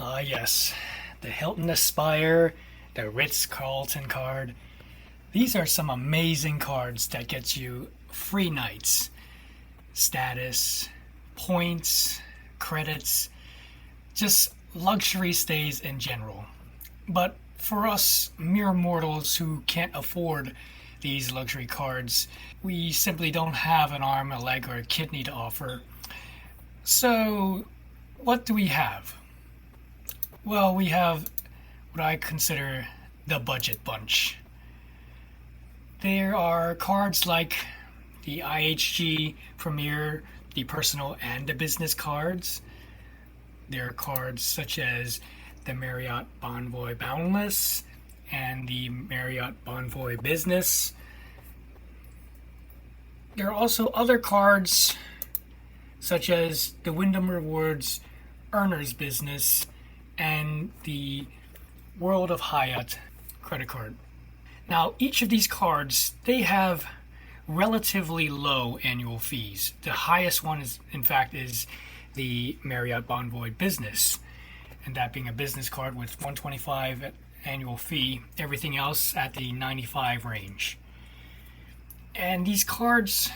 Yes, the Hilton Aspire, the Ritz-Carlton card. These are some amazing cards that get you free nights, status, points, credits, just luxury stays in general. But for us mere mortals who can't afford these luxury cards, we simply don't have an arm, a leg, or a kidney to offer. So, what do we have? Well, we have what I consider the budget bunch. There are cards like the IHG Premier, the personal and the business cards. There are cards such as the Marriott Bonvoy Boundless and the Marriott Bonvoy Business. There are also other cards such as the Wyndham Rewards Earners Business and the World of Hyatt credit card. Now, each of these cards, they have relatively low annual fees. The highest one is, in fact, is the Marriott Bonvoy Business, and that being a business card with $125 annual fee, everything else at the $95 range. And these cards,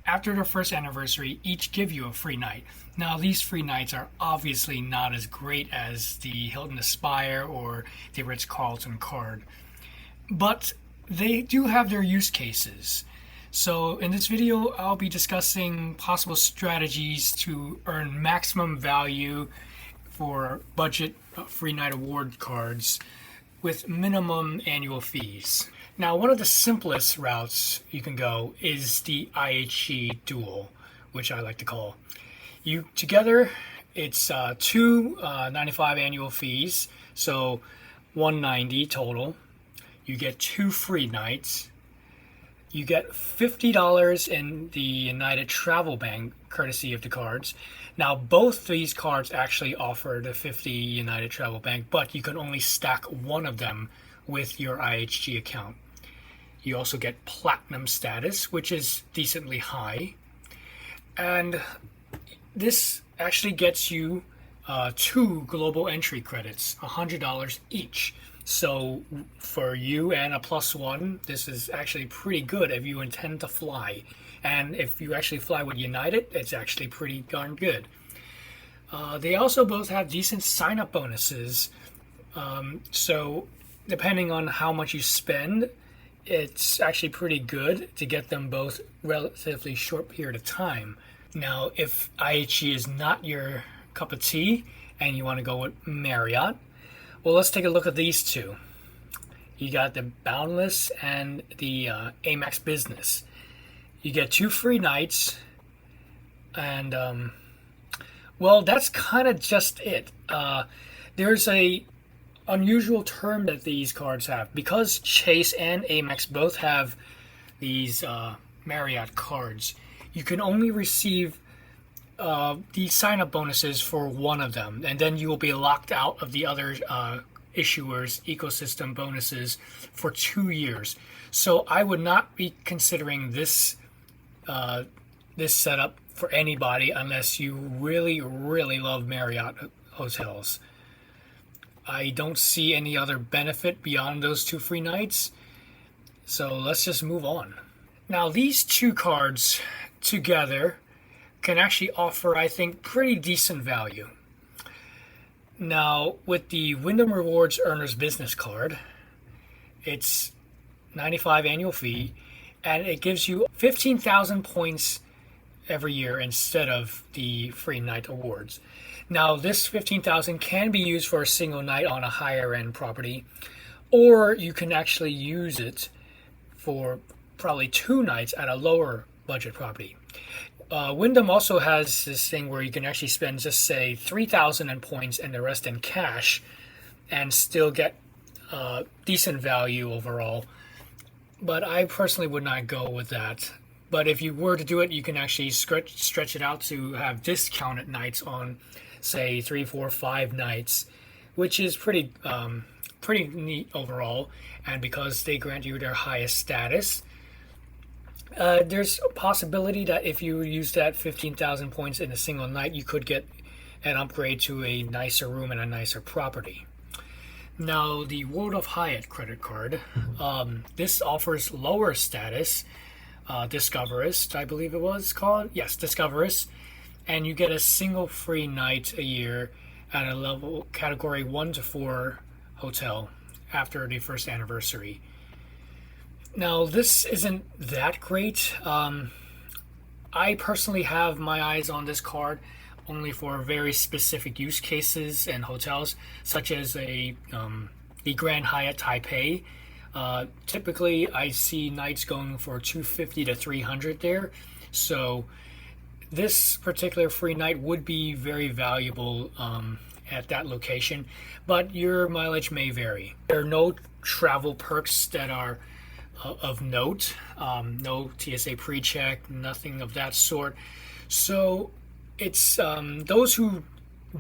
after their first anniversary, each give you a free night. Now, these free nights are obviously not as great as the Hilton Aspire or the Ritz-Carlton card, but they do have their use cases. So in this video, I'll be discussing possible strategies to earn maximum value for budget free night award cards with minimum annual fees. Now, one of the simplest routes you can go is the IHG Dual, which I like to call. Together, it's two $95 annual fees, so $190 total. You get 2 free nights. You get $50 in the United Travel Bank, courtesy of the cards. Now, both these cards actually offer the 50 United Travel Bank, but you can only stack one of them with your IHG account. You also get Platinum status, which is decently high. And this actually gets you 2 global entry credits, $100 each. So for you and a +1, this is actually pretty good if you intend to fly. And if you actually fly with United, it's actually pretty darn good. They also both have decent sign-up bonuses. So depending on how much you spend, it's actually pretty good to get them both relatively short period of time. Now, if IHG is not your cup of tea and you want to go with Marriott, well, let's take a look at these two. You got the Boundless and the Amex Business. You get 2 free nights, and well, that's kind of just it. There's a unusual term that these cards have. Because Chase and Amex both have these Marriott cards, you can only receive the sign-up bonuses for one of them, and then you will be locked out of the other issuers' ecosystem bonuses for 2 years. So I would not be considering this setup for anybody unless you really, really love Marriott hotels. I don't see any other benefit beyond those 2 free nights, so let's just move on. Now, these 2 cards together can actually offer, I think, pretty decent value. Now, with the Wyndham Rewards Earners Business card, it's $95 annual fee, and it gives you 15,000 points every year instead of the free night awards. Now, this 15,000 can be used for a single night on a higher end property, or you can actually use it for probably 2 nights at a lower budget property. Wyndham also has this thing where you can actually spend, just say, 3,000 in points and the rest in cash and still get decent value overall. But I personally would not go with that. But if you were to do it, you can actually stretch it out to have discounted nights on, say, 3, 4, 5 nights, which is pretty neat overall. And because they grant you their highest status, there's a possibility that if you use that 15,000 points in a single night, you could get and upgrade to a nicer room and a nicer property. Now, the World of Hyatt credit card, this offers lower status, Discoverist, I believe it was called. Yes, Discoverist. And you get a single free night a year at a level category 1 to 4 hotel after the first anniversary. Now, this isn't that great. I personally have my eyes on this card only for very specific use cases and hotels, such as the Grand Hyatt Taipei. Typically, I see nights going for $250 to $300 there. So this particular free night would be very valuable at that location, but your mileage may vary. There are no travel perks that are of note, no TSA pre-check, nothing of that sort. So it's those who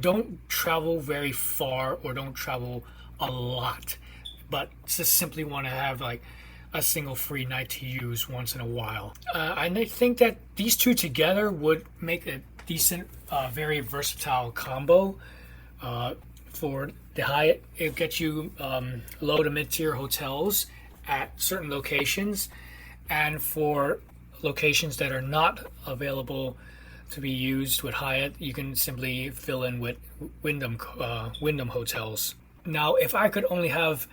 don't travel very far or don't travel a lot, but just simply want to have like a single free night to use once in a while. I think that these two together would make a decent, very versatile combo. For the Hyatt, it gets you low to mid-tier hotels at certain locations, and for locations that are not available to be used with Hyatt, you can simply fill in with Wyndham hotels. Now, if I could only have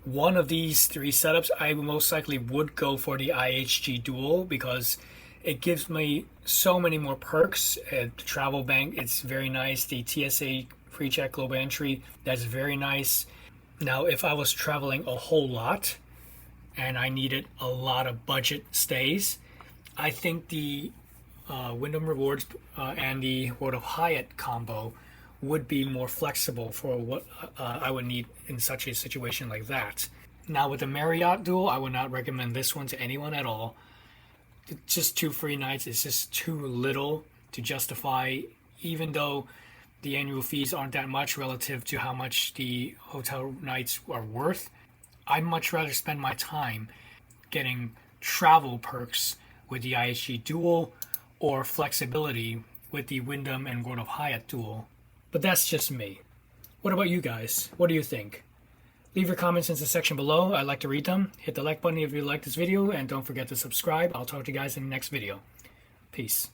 one of these three setups, I most likely would go for the IHG Dual because it gives me so many more perks. The travel bank, it's very nice. The TSA pre-check global entry, that's very nice. Now, if I was traveling a whole lot and I needed a lot of budget stays, I think the Wyndham Rewards and the World of Hyatt combo would be more flexible for what I would need in such a situation like that. Now, with the Marriott Dual, I would not recommend this one to anyone at all. Just 2 free nights is just too little to justify, even though the annual fees aren't that much relative to how much the hotel nights are worth. I'd much rather spend my time getting travel perks with the IHG Dual or flexibility with the Wyndham and World of Hyatt Dual. But that's just me. What about you guys? What do you think? Leave your comments in the section below. I'd like to read them. Hit the like button if you like this video, and don't forget to subscribe. I'll talk to you guys in the next video. Peace.